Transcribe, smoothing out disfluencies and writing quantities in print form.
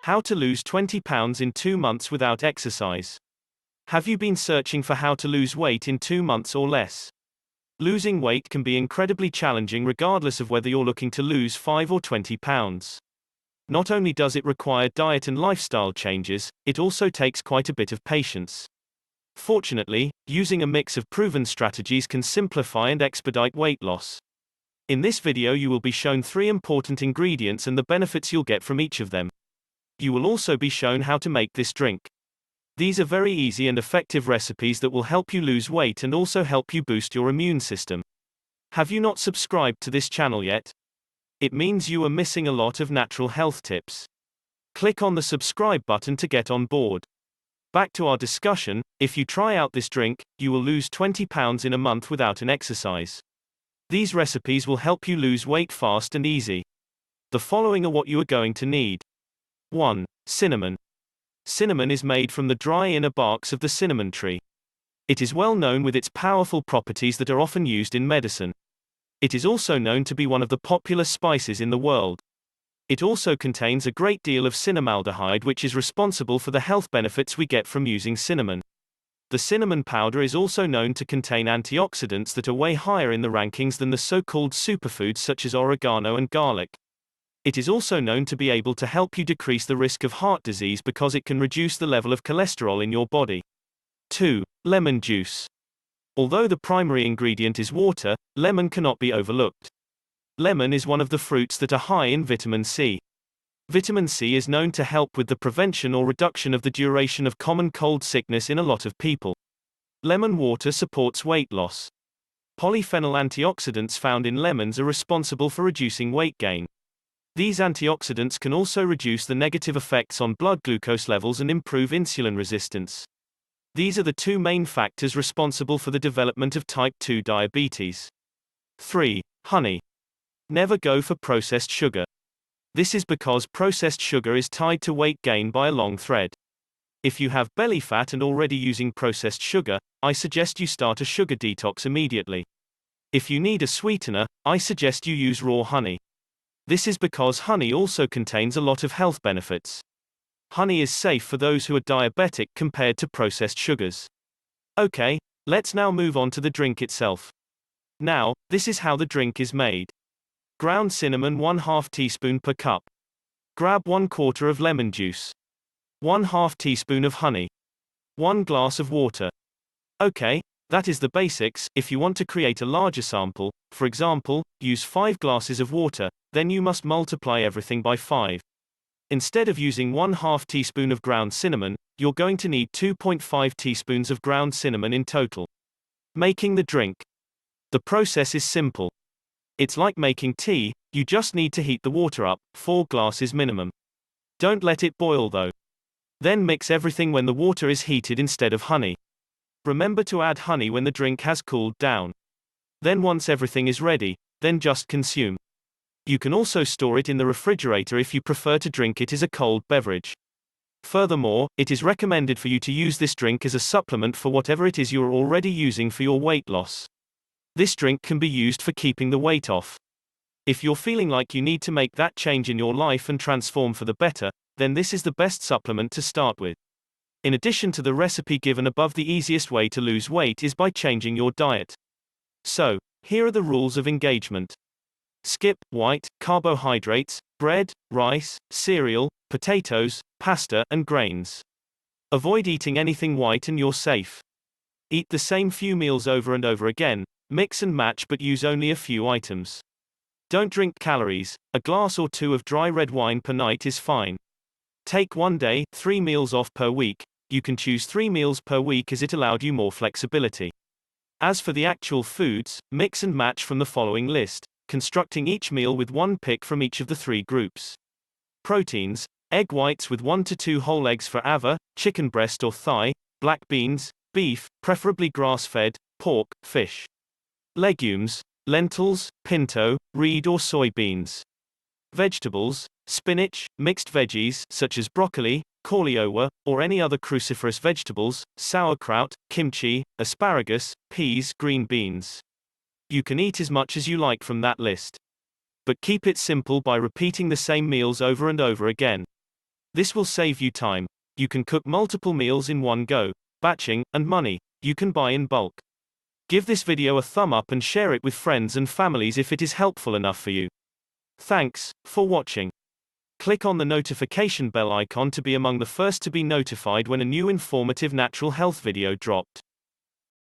How to lose 20 pounds in 2 months without exercise. Have you been searching for how to lose weight in 2 months or less? Losing weight can be incredibly challenging regardless of whether you're looking to lose 5 or 20 pounds. Not only does it require diet and lifestyle changes, it also takes quite a bit of patience. Fortunately, using a mix of proven strategies can simplify and expedite weight loss. In this video you will be shown 3 important ingredients and the benefits you'll get from each of them. You will also be shown how to make this drink. These are very easy and effective recipes that will help you lose weight and also help you boost your immune system. Have you not subscribed to this channel yet? It means you are missing a lot of natural health tips. Click on the subscribe button to get on board. Back to our discussion, if you try out this drink, you will lose 20 pounds in a month without an exercise. These recipes will help you lose weight fast and easy. The following are what you are going to need. 1. Cinnamon. Cinnamon is made from the dry inner barks of the cinnamon tree. It is well known with its powerful properties that are often used in medicine. It is also known to be one of the popular spices in the world. It also contains a great deal of cinnamaldehyde, which is responsible for the health benefits we get from using cinnamon. The cinnamon powder is also known to contain antioxidants that are way higher in the rankings than the so-called superfoods such as oregano and garlic. It is also known to be able to help you decrease the risk of heart disease because it can reduce the level of cholesterol in your body. 2. Lemon juice. Although the primary ingredient is water, lemon cannot be overlooked. Lemon is one of the fruits that are high in vitamin C. Vitamin C is known to help with the prevention or reduction of the duration of common cold sickness in a lot of people. Lemon water supports weight loss. Polyphenol antioxidants found in lemons are responsible for reducing weight gain. These antioxidants can also reduce the negative effects on blood glucose levels and improve insulin resistance. These are the 2 main factors responsible for the development of type 2 diabetes. 3. Honey. Never go for processed sugar. This is because processed sugar is tied to weight gain by a long thread. If you have belly fat and already using processed sugar, I suggest you start a sugar detox immediately. If you need a sweetener, I suggest you use raw honey. This is because honey also contains a lot of health benefits. Honey is safe for those who are diabetic compared to processed sugars. Okay, let's now move on to the drink itself. Now, this is how the drink is made. Ground cinnamon 1/2 teaspoon per cup. Grab 1/4 of lemon juice. 1/2 teaspoon of honey. 1 glass of water. Okay, that is the basics. If you want to create a larger sample, for example, use 5 glasses of water, then you must multiply everything by 5. Instead of using 1/2 teaspoon of ground cinnamon, you're going to need 2.5 teaspoons of ground cinnamon in total. Making the drink. The process is simple. It's like making tea, you just need to heat the water up, 4 glasses minimum. Don't let it boil though. Then mix everything when the water is heated instead of honey. Remember to add honey when the drink has cooled down. Then once everything is ready, then just consume. You can also store it in the refrigerator if you prefer to drink it as a cold beverage. Furthermore, it is recommended for you to use this drink as a supplement for whatever it is you are already using for your weight loss. This drink can be used for keeping the weight off. If you're feeling like you need to make that change in your life and transform for the better, then this is the best supplement to start with. In addition to the recipe given above, the easiest way to lose weight is by changing your diet. So, here are the rules of engagement. Skip white carbohydrates, bread, rice, cereal, potatoes, pasta, and grains. Avoid eating anything white and you're safe. Eat the same few meals over and over again, mix and match but use only a few items. Don't drink calories, a glass or 2 of dry red wine per night is fine. Take 1 day, 3 meals off per week. You can choose 3 meals per week as it allowed you more flexibility. As for the actual foods, mix and match from the following list, constructing each meal with 1 pick from each of the 3 groups. Proteins, egg whites with 1 to 2 whole eggs for ava, chicken breast or thigh, black beans, beef, preferably grass-fed, pork, fish. Legumes, lentils, pinto, reed or soybeans. Vegetables, spinach, mixed veggies such as broccoli, cauliflower, or any other cruciferous vegetables, sauerkraut, kimchi, asparagus, peas, green beans. You can eat as much as you like from that list. But keep it simple by repeating the same meals over and over again. This will save you time. You can cook multiple meals in one go. Batching, and money. You can buy in bulk. Give this video a thumb up and share it with friends and families if it is helpful enough for you. Thanks for watching. Click on the notification bell icon to be among the first to be notified when a new informative natural health video dropped.